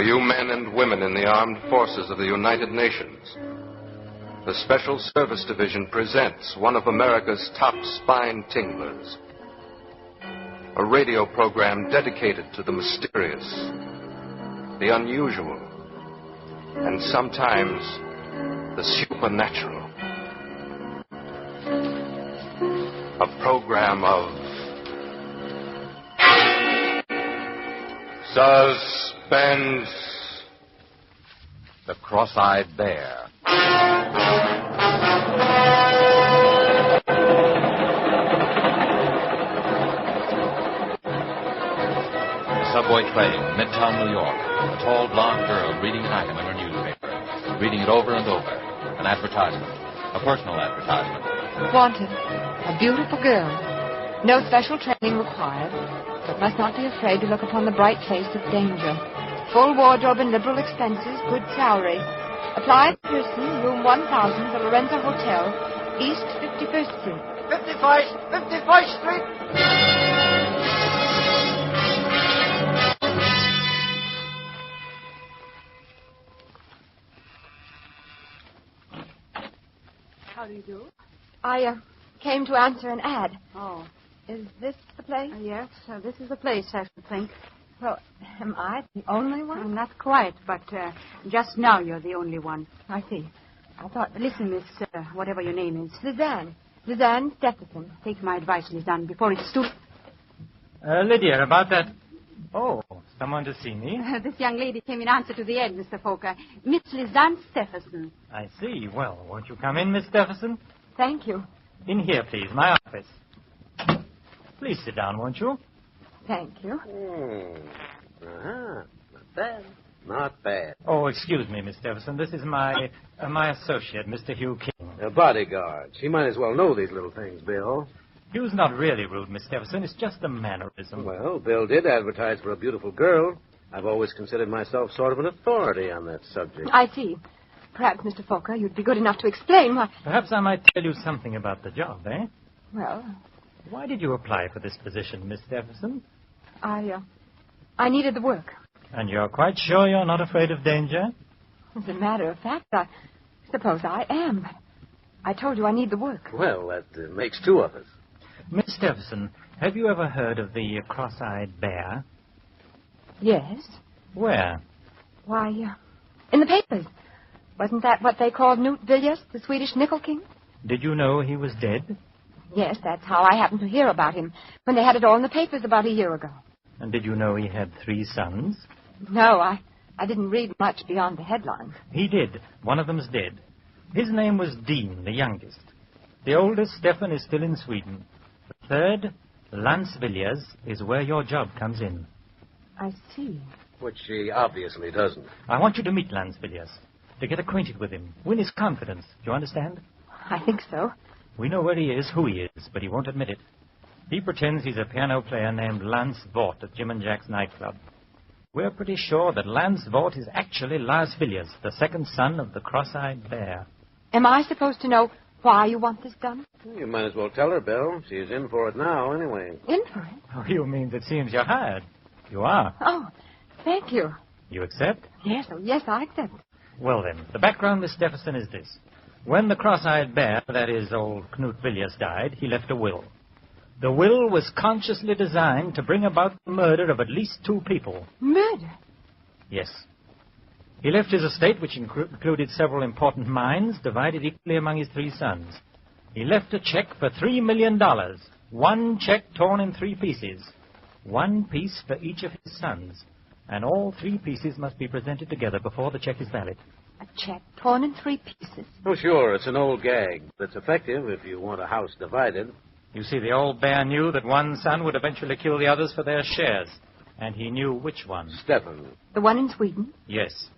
For you men and women in the armed forces of the United Nations, the Special Service Division presents one of America's top spine-tinglers. A radio program dedicated to the mysterious, the unusual, and sometimes the supernatural. A program of Suspense. The Cross-Eyed Bear. Subway train, Midtown New York. A tall blonde girl reading an item in her newspaper. Reading it over and over. An advertisement. A personal advertisement. Wanted. A beautiful girl. No special training required, but must not be afraid to look upon the bright face of danger. Full wardrobe and liberal expenses, good salary. Apply in person, room 1000, the Lorenzo Hotel, East 51st Street. 51st Street! How do you do? I came to answer an ad. Oh. Is this the place? Yes, this is the place, I should think. Well, am I the only one? Not quite, but just now you're the only one. I see. I thought... Listen, Miss, whatever your name is. Lizanne. Lizanne Stephenson. Take my advice, Lizanne, before it's too... Lydia, about that... Oh, someone to see me? This young lady came in answer to the ad, Mr. Fokker. Miss Lizanne Stephenson. I see. Well, won't you come in, Miss Stephenson? Thank you. In here, please, my office. Please sit down, won't you? Thank you. Not bad. Not bad. Oh, excuse me, Miss Stephenson. This is my associate, Mr. Hugh King. A bodyguard. She might as well know these little things, Bill. Hugh's not really rude, Miss Stephenson. It's just a mannerism. Well, Bill did advertise for a beautiful girl. I've always considered myself sort of an authority on that subject. I see. Perhaps, Mr. Fokker, you'd be good enough to explain why... Perhaps I might tell you something about the job, eh? Well... Why did you apply for this position, Miss Stephenson? I needed the work. And you're quite sure you're not afraid of danger? As a matter of fact, I suppose I am. I told you I need the work. Well, that makes two of us. Miss Stephenson, have you ever heard of the cross-eyed bear? Yes. Where? Why, in the papers. Wasn't that what they called Knut Villiers, the Swedish nickel king? Did you know he was dead? Yes, that's how I happened to hear about him, when they had it all in the papers about a year ago. And did you know he had 3 sons? No, I didn't read much beyond the headlines. He did. One of them's dead. His name was Dean, the youngest. The oldest, Stefan, is still in Sweden. The third, Lance Villiers, is where your job comes in. I see. Which she obviously doesn't. I want you to meet Lance Villiers, to get acquainted with him, win his confidence. Do you understand? I think so. We know where he is, who he is, but he won't admit it. He pretends he's a piano player named Lance Vaught at Jim and Jack's nightclub. We're pretty sure that Lance Vaught is actually Lars Villiers, the second son of the cross-eyed bear. Am I supposed to know why you want this done? You might as well tell her, Bill. She's in for it now, anyway. In for it? Oh, you mean it seems you're hired. You are. Oh, thank you. You accept? Yes, I accept. Well, then, the background, Miss Stephenson, is this. When the cross-eyed bear, that is, old Knut Villiers, died, he left a will. The will was consciously designed to bring about the murder of at least 2 people. Murder? Yes. He left his estate, which included several important mines, divided equally among his 3 sons. He left a check for $3 million. 1 check torn in 3 pieces. 1 piece for each of his sons. And all 3 pieces must be presented together before the check is valid. A check torn in 3 pieces? Oh, sure, it's an old gag. That's effective if you want a house divided. You see, the old bear knew that one son would eventually kill the others for their shares. And he knew which one. Stefan. The one in Sweden? Yes.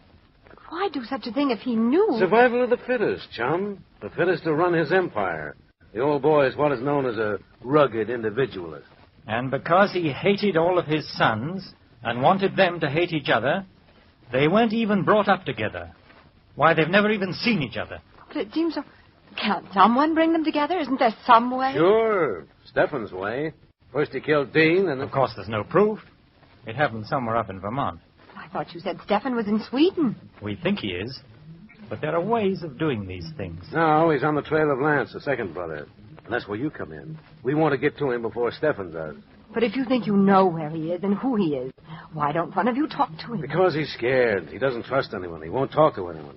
But why do such a thing if he knew? Survival of the fittest, chum. The fittest to run his empire. The old boy is what is known as a rugged individualist. And because he hated all of his sons and wanted them to hate each other, they weren't even brought up together. Why, they've never even seen each other. But it seems so... Can't someone bring them together? Isn't there some way? Sure. Stefan's way. First he killed Dean, and... Of course, there's no proof. It happened somewhere up in Vermont. I thought you said Stefan was in Sweden. We think he is. But there are ways of doing these things. No, he's on the trail of Lance, the second brother. And that's where you come in. We want to get to him before Stefan does. But if you think you know where he is and who he is, why don't one of you talk to him? Because he's scared. He doesn't trust anyone. He won't talk to anyone.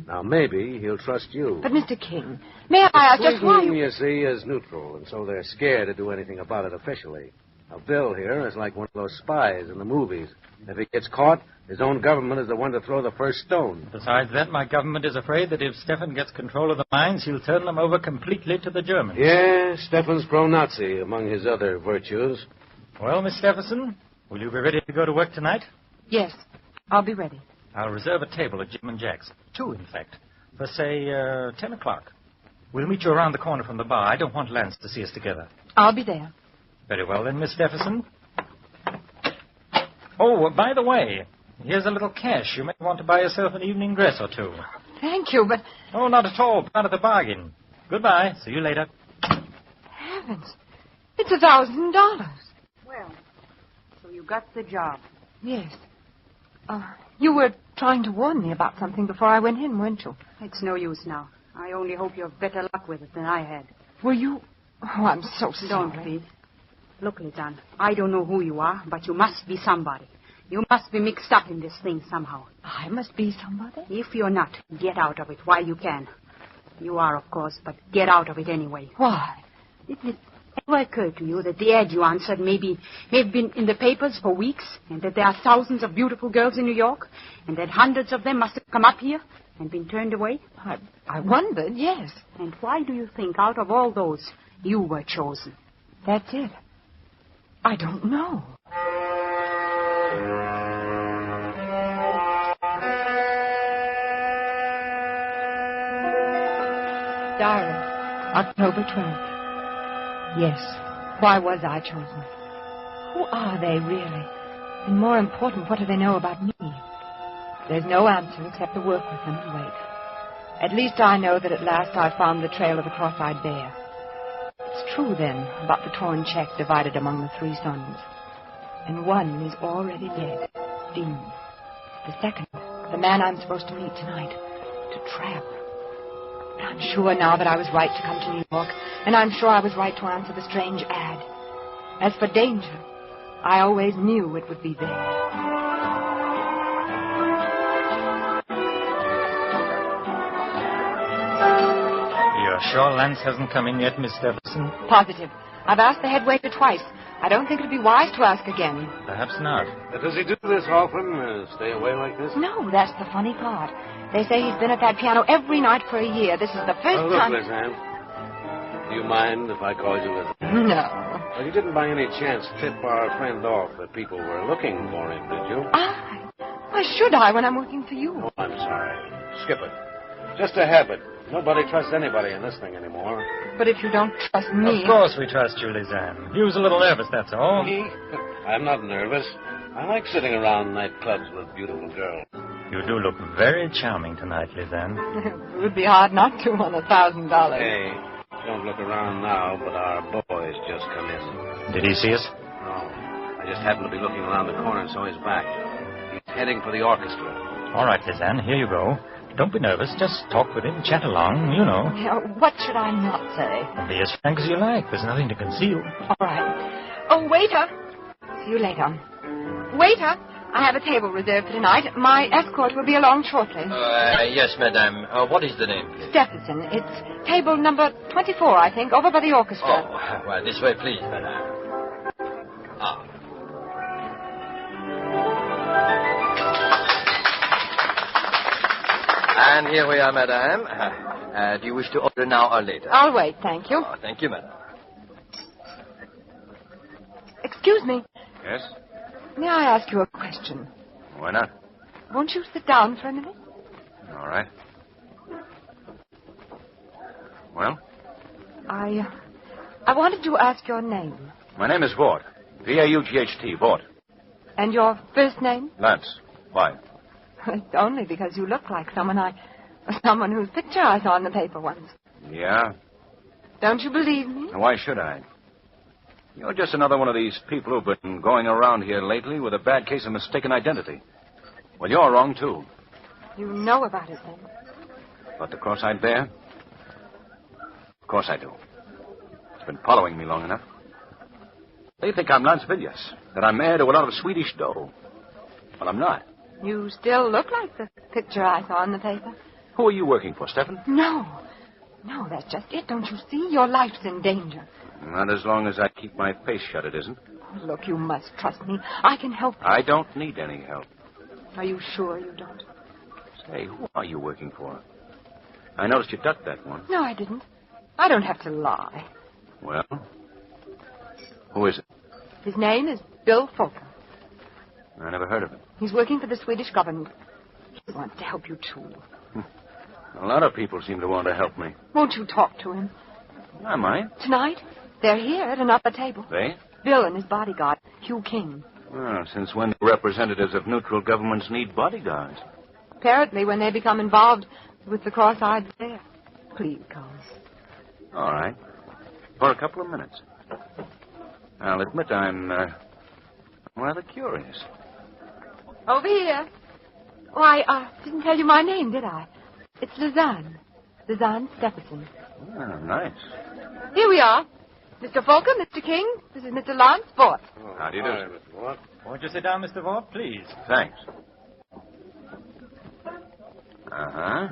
Now, maybe he'll trust you. But, Mr. King, may I ask just why you see, is neutral, and so they're scared to do anything about it officially. Now, Bill here is like one of those spies in the movies. If he gets caught, his own government is the one to throw the first stone. Besides that, my government is afraid that if Stefan gets control of the mines, he'll turn them over completely to the Germans. Yeah, Stefan's pro-Nazi, among his other virtues. Well, Miss Stephenson, will you be ready to go to work tonight? Yes, I'll be ready. I'll reserve a table at Jim and Jack's. 2, in fact. For, say, 10 o'clock. We'll meet you around the corner from the bar. I don't want Lance to see us together. I'll be there. Very well, then, Miss Stephenson. Oh, by the way, here's a little cash. You may want to buy yourself an evening dress or two. Thank you, but... Oh, not at all. Part of the bargain. Goodbye. See you later. Heavens. It's $1,000. Well, so you got the job. Yes. You were trying to warn me about something before I went in, weren't you? It's no use now. I only hope you have better luck with it than I had. Were you... Oh, I'm so sorry. Don't, please. Look, Lizanne, I don't know who you are, but you must be somebody. You must be mixed up in this thing somehow. I must be somebody? If you're not, get out of it while you can. You are, of course, but get out of it anyway. Why? Didn't it ever occur to you that the ad you answered may have been in the papers for weeks, and that there are thousands of beautiful girls in New York, and that hundreds of them must have come up here and been turned away? I wondered, yes. And why do you think, out of all those, you were chosen? That's it. I don't know. Diary, October 12th. Yes, why was I chosen? Who are they, really? And more important, what do they know about me? There's no answer except to work with them and wait. At least I know that at last I found the trail of the cross-eyed bear. It's true, then, about the torn check divided among the 3 sons. And one is already dead, Dean. The second, the man I'm supposed to meet tonight, to trap. But I'm sure now that I was right to come to New York, and I'm sure I was right to answer the strange ad. As for danger, I always knew it would be there. You're sure Lance hasn't come in yet, Miss Stephenson? Positive. I've asked the head waiter twice. I don't think it'd be wise to ask again. Perhaps not. Does he do this often? Stay away like this? No, that's the funny part. They say he's been at that piano every night for a year. This is the first look, time... Liz Ann. Do you mind if I call you Liz Ann? No. Well, you didn't by any chance tip our friend off that people were looking for him, did you? Why should I when I'm working for you? Oh, I'm sorry. Skip it. Just a habit. Nobody trusts anybody in this thing anymore. But if you don't trust me... Of course we trust you, Lizanne. He was a little nervous, that's all. Me? I'm not nervous. I like sitting around nightclubs with beautiful girls. You do look very charming tonight, Lizanne. It would be hard not to on $1,000. Hey, don't look around now, but our boy's just come in. Did he see us? No. I just happened to be looking around the corner and saw his back. He's heading for the orchestra. All right, Lizanne, here you go. Don't be nervous. Just talk with him, chat along, you know. What should I not say? Be as frank as you like. There's nothing to conceal. All right. Oh, waiter. See you later. Waiter, I have a table reserved for tonight. My escort will be along shortly. Yes, madame. What is the name, please? Stephenson. It's table number 24, I think, over by the orchestra. Oh, well, this way, please, madame. Ah. And here we are, madame. Do you wish to order now or later? I'll wait, thank you. Oh, thank you, madame. Excuse me. Yes? May I ask you a question? Why not? Won't you sit down for a minute? All right. Well? I wanted to ask your name. My name is Vaught. V-A-U-G-H-T, Vaught. And your first name? Lance. Why? It's only because you look like someone whose picture I saw in the paper once. Yeah? Don't you believe me? Why should I? You're just another one of these people who've been going around here lately with a bad case of mistaken identity. Well, you're wrong, too. You know about it, then? About the cross-eyed bear? Of course I do. It's been following me long enough. They think I'm Lance Villiers, that I'm heir to a lot of Swedish dough. Well, I'm not. You still look like the picture I saw in the paper. Who are you working for, Stephen? No, that's just it. Don't you see? Your life's in danger. Not as long as I keep my face shut, it isn't. Look, you must trust me. I can help you. I don't need any help. Are you sure you don't? Say, who are you working for? I noticed you ducked that one. No, I didn't. I don't have to lie. Well, who is it? His name is Bill Folker. I never heard of him. He's working for the Swedish government. He wants to help you, too. A lot of people seem to want to help me. Won't you talk to him? I might. Tonight? They're here at another table. They? Bill and his bodyguard, Hugh King. Well, since when do representatives of neutral governments need bodyguards? Apparently when they become involved with the cross-eyed bear. Please come. All right. For a couple of minutes. I'll admit I'm rather curious. Over here. Oh, I didn't tell you my name, did I? It's Lizanne. Lizanne Stephenson. Oh, nice. Here we are. Mr. Folker, Mr. King, this is Mr. Lance Fort. Oh, How do you do? hi, Mr. Watt. Won't you sit down, Mr. Vaught, please? Thanks. Uh-huh.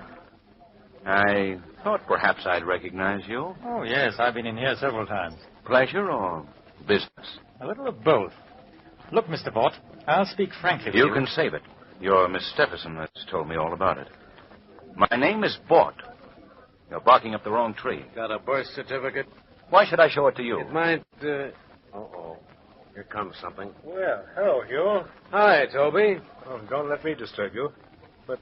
I thought perhaps I'd recognize you. Oh, yes, I've been in here several times. Pleasure or business? A little of both. Look, Mr. Vaught, I'll speak frankly with you. You can save it. Your Miss Stephenson has told me all about it. My name is Bort. You're barking up the wrong tree. Got a birth certificate? Why should I show it to you? It might, Uh-oh. Here comes something. Well, hello, Hugh. Hi, Toby. Oh, don't let me disturb you. But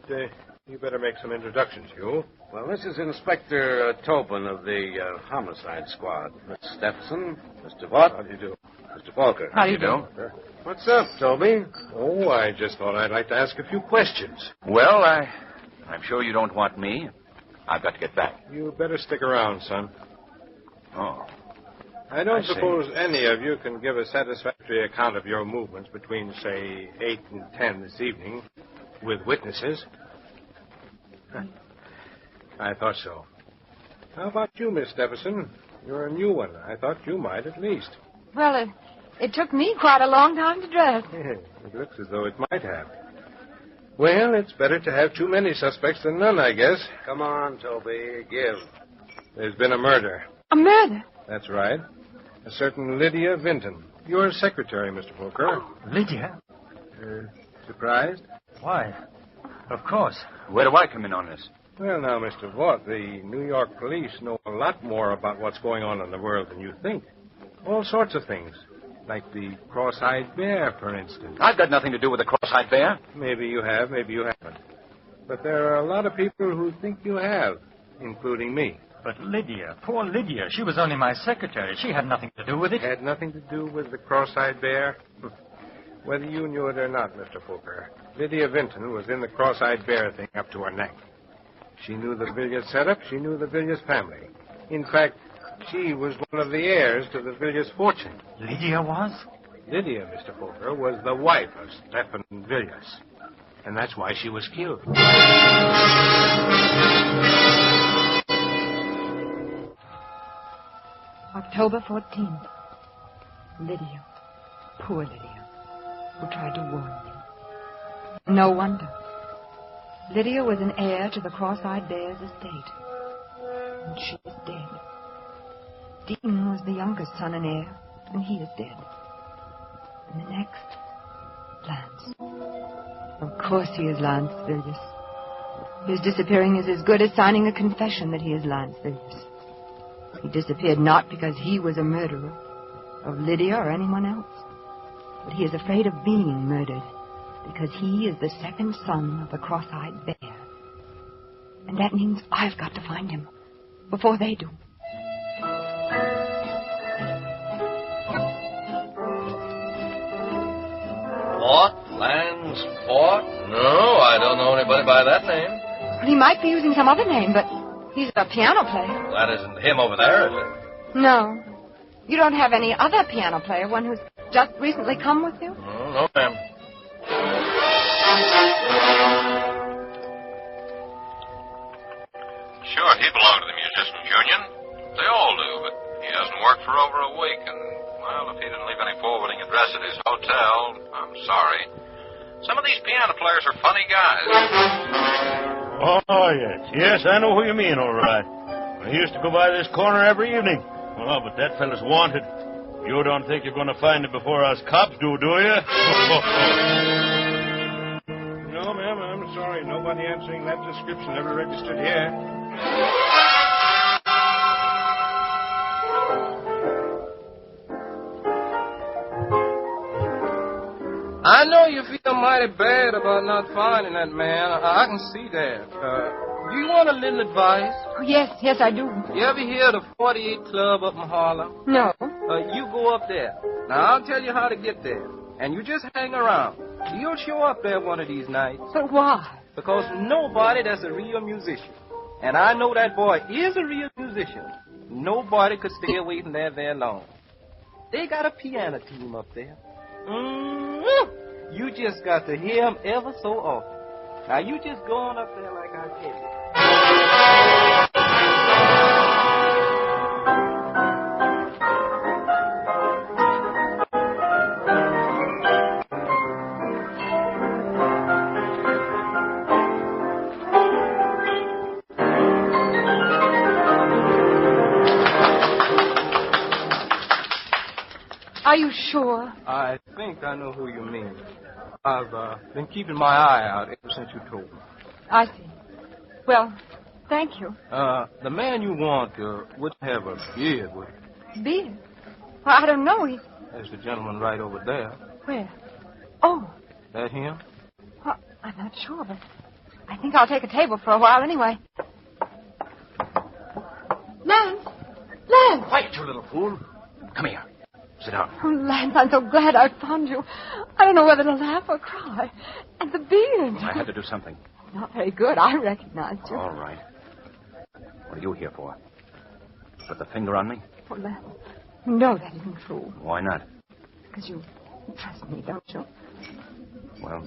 you better make some introductions, Hugh. Well, this is Inspector Tobin of the Homicide Squad. Miss Stephenson, Mr. Vaught. How do you do? Mr. Falker. How do you do? What's up, Toby? Oh, I just thought I'd like to ask a few questions. Well, I'm sure you don't want me. I've got to get back. You better stick around, son. Oh. I don't I see. suppose any of you can give a satisfactory account of your movements between, say, 8 and 10 this evening with witnesses. I thought so. How about you, Miss Stephenson? You're a new one. I thought you might at least. Well, it took me quite a long time to dress. It looks as though it might have. Well, it's better to have too many suspects than none, I guess. Come on, Toby. Give. There's been a murder. A murder? That's right. A certain Lydia Vinton. Your secretary, Mr. Folker. Lydia? Surprised? Why? Of course. Where do I come in on this? Well, now, Mr. Vaught, the New York police know a lot more about what's going on in the world than you think. All sorts of things. Like the cross-eyed bear, for instance. I've got nothing to do with the cross-eyed bear. Maybe you have, maybe you haven't. But there are a lot of people who think you have, including me. But Lydia, poor Lydia, she was only my secretary. She had nothing to do with it. Had nothing to do with the cross-eyed bear? Whether you knew it or not, Mr. Folker, Lydia Vinton was in the cross-eyed bear thing up to her neck. She knew the Villiers setup. She knew the Villiers family. In fact, she was one of the heirs to the Villiers fortune. Lydia was? Lydia, Mr. Folker, was the wife of Stephen Villiers. And that's why she was killed. October 14th. Lydia. Poor Lydia, who tried to warn me. No wonder. Lydia was an heir to the cross-eyed bear's estate. And she is dead. Dean was the youngest son and heir, and he is dead. And the next, Lance. Of course he is Lance Villiers. His disappearing is as good as signing a confession that he is Lance Villiers. He disappeared not because he was a murderer of Lydia or anyone else, but he is afraid of being murdered because he is the second son of the cross-eyed bear. And that means I've got to find him before they do. What? Lance Fort? No, I don't know anybody by that name. Well, he might be using some other name, but he's a piano player. That isn't him over there, is it? No. You don't have any other piano player, one who's just recently come with you? No, ma'am. Sure, he belonged to the Musicians' Union. They all do, but he hasn't worked for over a week, and, well, if he didn't leave any forwarding address at his hotel, I'm sorry. Some of these piano players are funny guys. Oh, yes. Yes, I know who you mean, all right. He used to go by this corner every evening. Well, but that fella's wanted. You don't think you're going to find him before us cops do you? No, ma'am, I'm sorry. Nobody answering that description ever registered here. I know you feel mighty bad about not finding that man. I can see that. Do you want a little advice? Oh, yes, I do. You ever hear of the 48 Club up in Harlem? No. You go up there. Now, I'll tell you how to get there. And you just hang around. You'll show up there one of these nights. But why? Because nobody that's a real musician. And I know that boy is a real musician. Nobody could stay away from there very long. They got a piano team up there. You just got to hear him ever so often. Now, you just go on up there like I tell you. Are you sure? I think I know who you mean. I've been keeping my eye out ever since you told me. I see. Well, thank you. The man you want would have a beard, would he? Beard? Well, I don't know. There's the gentleman right over there. Where? Oh. That him? Well, I'm not sure, but I think I'll take a table for a while anyway. Lance! Lance! Quiet, you little fool. Come here. Sit down. Oh, Lance, I'm so glad I found you. I don't know whether to laugh or cry. And the beard. I had to do something. Not very good. I recognized you. All right. What are you here for? Put the finger on me? Oh, Lance, you know that isn't true. Why not? Because you trust me, don't you? Well,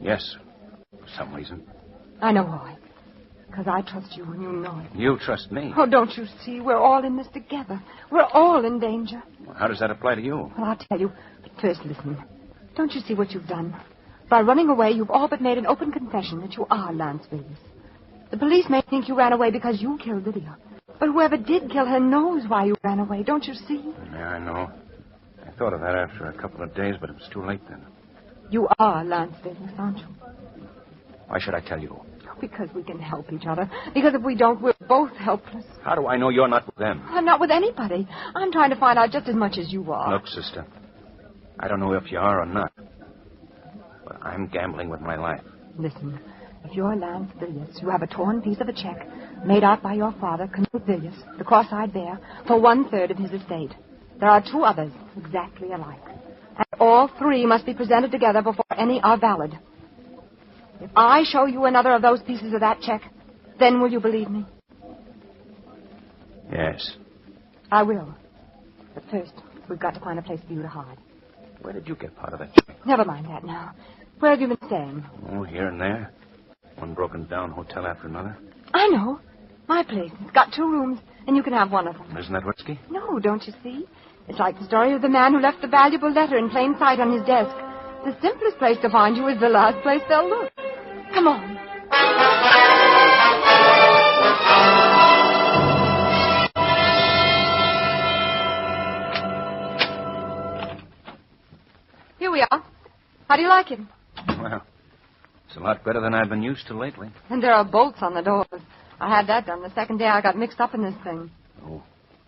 yes, for some reason. I know why. Because I trust you and you know it. You trust me? Oh, don't you see? We're all in this together. We're all in danger. Well, how does that apply to you? Well, I'll tell you. But first, listen. Don't you see what you've done? By running away, you've all but made an open confession that you are Lance Villiers. The police may think you ran away because you killed Lydia. But whoever did kill her knows why you ran away, don't you see? Yeah, I know. I thought of that after a couple of days, but it was too late then. You are Lance Villiers, aren't you? Why should I tell you? Because we can help each other. Because if we don't, we're both helpless. How do I know you're not with them? I'm not with anybody. I'm trying to find out just as much as you are. Look, sister, I don't know if you are or not, but I'm gambling with my life. Listen, if you're Lance Villiers, you have a torn piece of a check made out by your father, Knut Villiers, the cross-eyed bear, for 1/3 of his estate. There are 2 others exactly alike. And all 3 must be presented together before any are valid. If I show you another of those pieces of that check, then will you believe me? Yes. I will. But first, we've got to find a place for you to hide. Where did you get part of that check? Never mind that now. Where have you been staying? Oh, here and there. One broken-down hotel after another. I know. My place. It's got 2 rooms, and you can have one of them. Isn't that risky? No, don't you see? It's like the story of the man who left the valuable letter in plain sight on his desk. The simplest place to find you is the last place they'll look. Come on. Here we are. How do you like it? Well, it's a lot better than I've been used to lately. And there are bolts on the doors. I had that done the second day I got mixed up in this thing. Oh,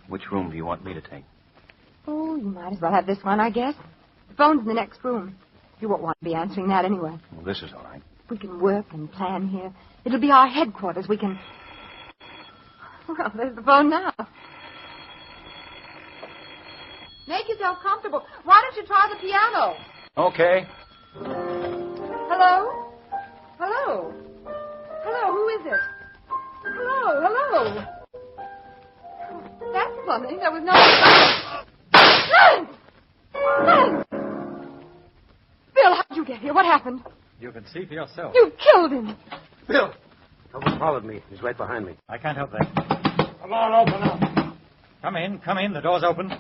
which room do you want me to take? Oh, you might as well have this one, I guess. The phone's in the next room. You won't want to be answering that anyway. Well, this is all right. We can work and plan here. It'll be our headquarters. We can... Well, there's the phone now. Make yourself comfortable. Why don't you try the piano? Okay. Hello? Hello? Hello, who is it? Hello? That's funny. There was no... Lance! Bill, how'd you get here? What happened? You can see for yourself. You killed him. Bill! Someone followed me. He's right behind me. I can't help that. Come on, open up. Come in. The door's open.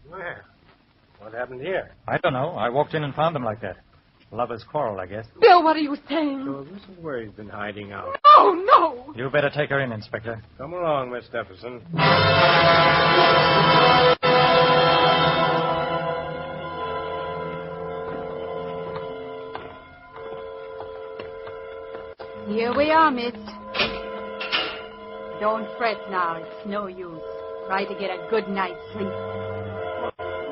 Where? What happened here? I don't know. I walked in and found them like that. Lovers' quarrel, I guess. Bill, what are you saying? So this is where he's been hiding out. Oh, no! You better take her in, Inspector. Come along, Miss Stephenson. Here we are, miss. Don't fret now. It's no use. Try to get a good night's sleep.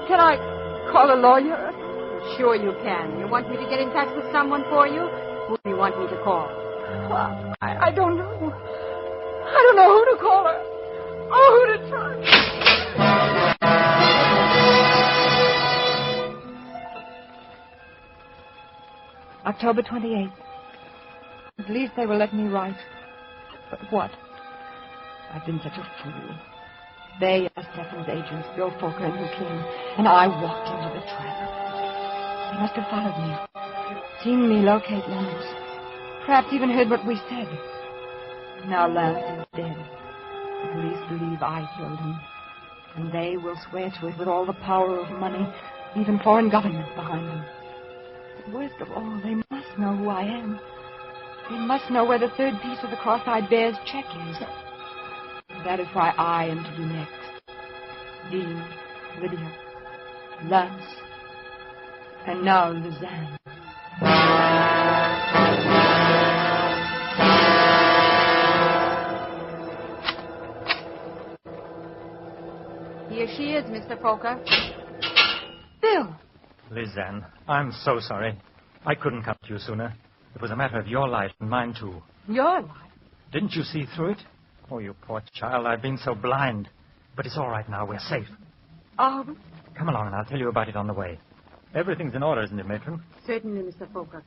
Can I call a lawyer? Sure you can. You want me to get in touch with someone for you? Who do you want me to call? Well, I don't know. I don't know who to call her. Or who to trust. October 28th. At least they will let me write. But what? I've been such a fool. They are Stefan's agents, Bill Fokker and Hugh King, and I walked into the trap. They must have followed me, seen me locate Lance, perhaps even heard what we said. Now Lance is dead. The police believe I killed him, and they will swear to it with all the power of money, even foreign government behind them. But worst of all, they must know who I am. They must know where the third piece of the cross-eyed bear's check is. That is why I am to be next. Dean, Lydia, Lance, and now Lizanne. Here she is, Mr. Fokker. Bill! Lizanne, I'm so sorry. I couldn't come to you sooner. It was a matter of your life and mine, too. Your life? Didn't you see through it? Oh, you poor child, I've been so blind. But it's all right now. We're safe. Oh. Come along, and I'll tell you about it on the way. Everything's in order, isn't it, Matron? Certainly, Mr. Fokker.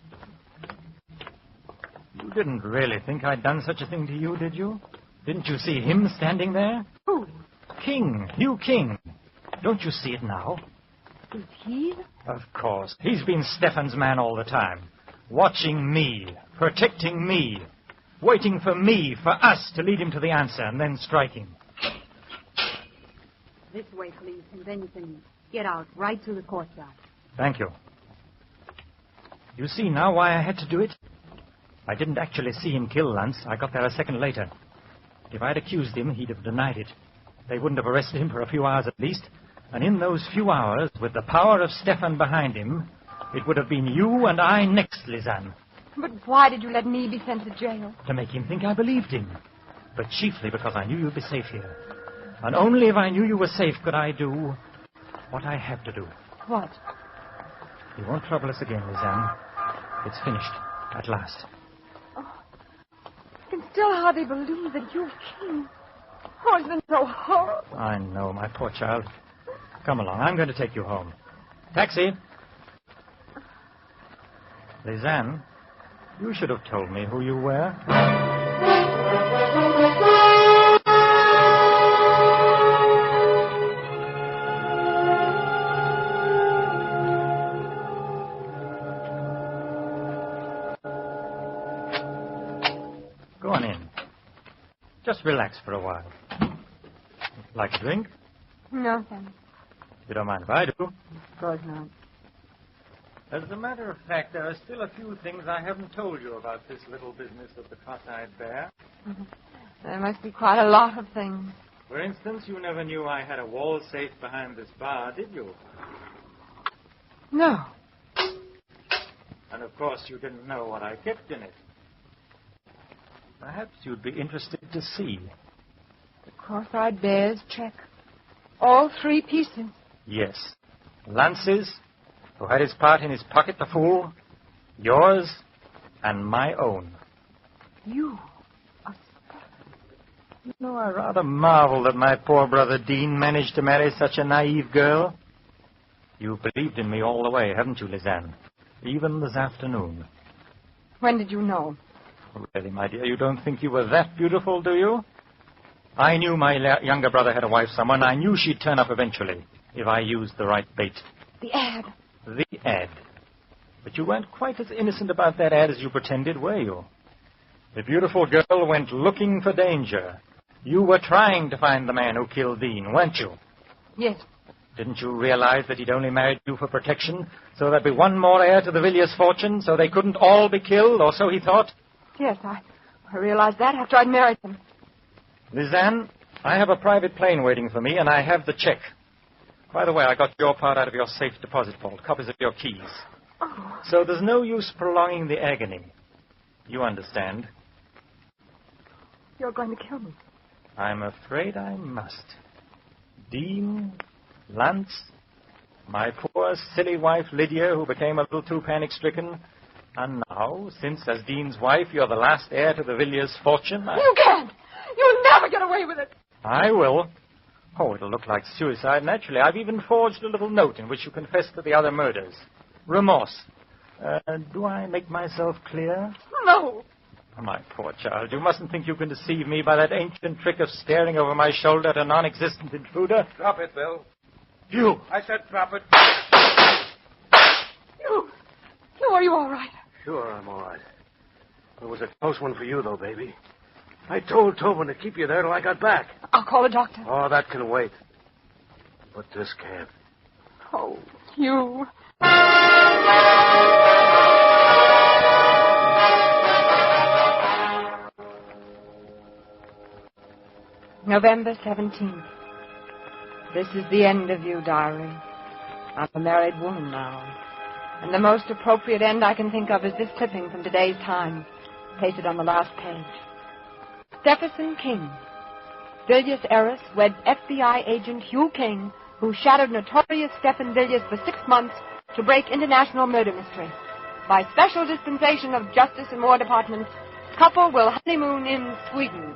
You didn't really think I'd done such a thing to you, did you? Didn't you see him standing there? Who? King. Hugh King. Don't you see it now? Is he? Of course. He's been Stefan's man all the time. Watching me. Protecting me. Waiting for me, for us, to lead him to the answer and then striking. This way, please, and then you can get out right through the courtyard. Thank you. You see now why I had to do it? I didn't actually see him kill Lance. I got there a second later. If I'd accused him, he'd have denied it. They wouldn't have arrested him for a few hours at least. And in those few hours, with the power of Stefan behind him, it would have been you and I next, Lizanne. But why did you let me be sent to jail? To make him think I believed him. But chiefly because I knew you'd be safe here. And only if I knew you were safe could I do what I have to do. What? You won't trouble us again, Lizanne. It's finished, at last. Oh, I can still hardly believe that you're King. Oh, it's been so horrible. I know, my poor child. Come along, I'm going to take you home. Taxi! Lizanne, you should have told me who you were. Go on in. Just relax for a while. Like a drink? No, thanks. You don't mind if I do? Of course not. As a matter of fact, there are still a few things I haven't told you about this little business of the cross-eyed bear. There must be quite a lot of things. For instance, you never knew I had a wall safe behind this bar, did you? No. And of course, you didn't know what I kept in it. Perhaps you'd be interested to see. The cross-eyed bear's check. All 3 pieces. Yes. Lance's, who had his part in his pocket, the fool, yours, and my own. You? You know, I rather marvel that my poor brother Dean managed to marry such a naive girl. You believed in me all the way, haven't you, Lizanne? Even this afternoon. When did you know? Really, my dear, you don't think you were that beautiful, do you? I knew my younger brother had a wife somewhere, and I knew she'd turn up eventually if I used the right bait. The ad. The ad. But you weren't quite as innocent about that ad as you pretended, were you? The beautiful girl went looking for danger. You were trying to find the man who killed Dean, weren't you? Yes. Didn't you realize that he'd only married you for protection, so there'd be one more heir to the Villiers' fortune, so they couldn't all be killed, or so he thought? Yes, I realized that after I'd married him. Lizanne, I have a private plane waiting for me, and I have the check. By the way, I got your part out of your safe deposit vault, copies of your keys. Oh. So there's no use prolonging the agony. You understand. You're going to kill me. I'm afraid I must. Dean, Lance, my poor, silly wife, Lydia, who became a little too panic-stricken. And now, since as Dean's wife, you're the last heir to the Villiers' fortune, You can't! You'll never get away with it! I will. Oh, it'll look like suicide, naturally. I've even forged a little note in which you confess to the other murders. Remorse. Do I make myself clear? No! Oh, my poor child, you mustn't think you can deceive me by that ancient trick of staring over my shoulder at a non-existent intruder. Drop it, Bill. You! I said drop it. You, are you all right? Sure, I'm all right. It was a close one for you, though, baby. I told Tobin to keep you there till I got back. I'll call a doctor. Oh, that can wait. But this can't. Oh, you. November 17th. This is the end of you, diary. I'm a married woman now. And the most appropriate end I can think of is this clipping from today's Times, pasted on the last page. Stephenson King. Villiers heiress weds FBI agent Hugh King, who shadowed notorious Stephen Villiers for 6 months to break international murder mystery. By special dispensation of Justice and War Department, couple will honeymoon in Sweden.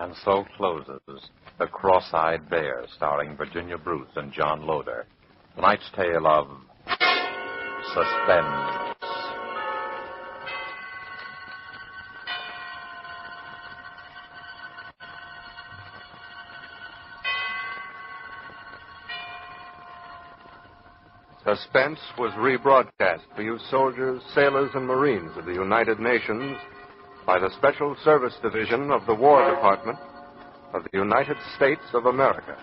And so closes The Cross-Eyed Bear, starring Virginia Bruce and John Loder. Tonight's tale of Suspense. Suspense was rebroadcast for you soldiers, sailors, and Marines of the United Nations by the Special Service Division of the War Department of the United States of America.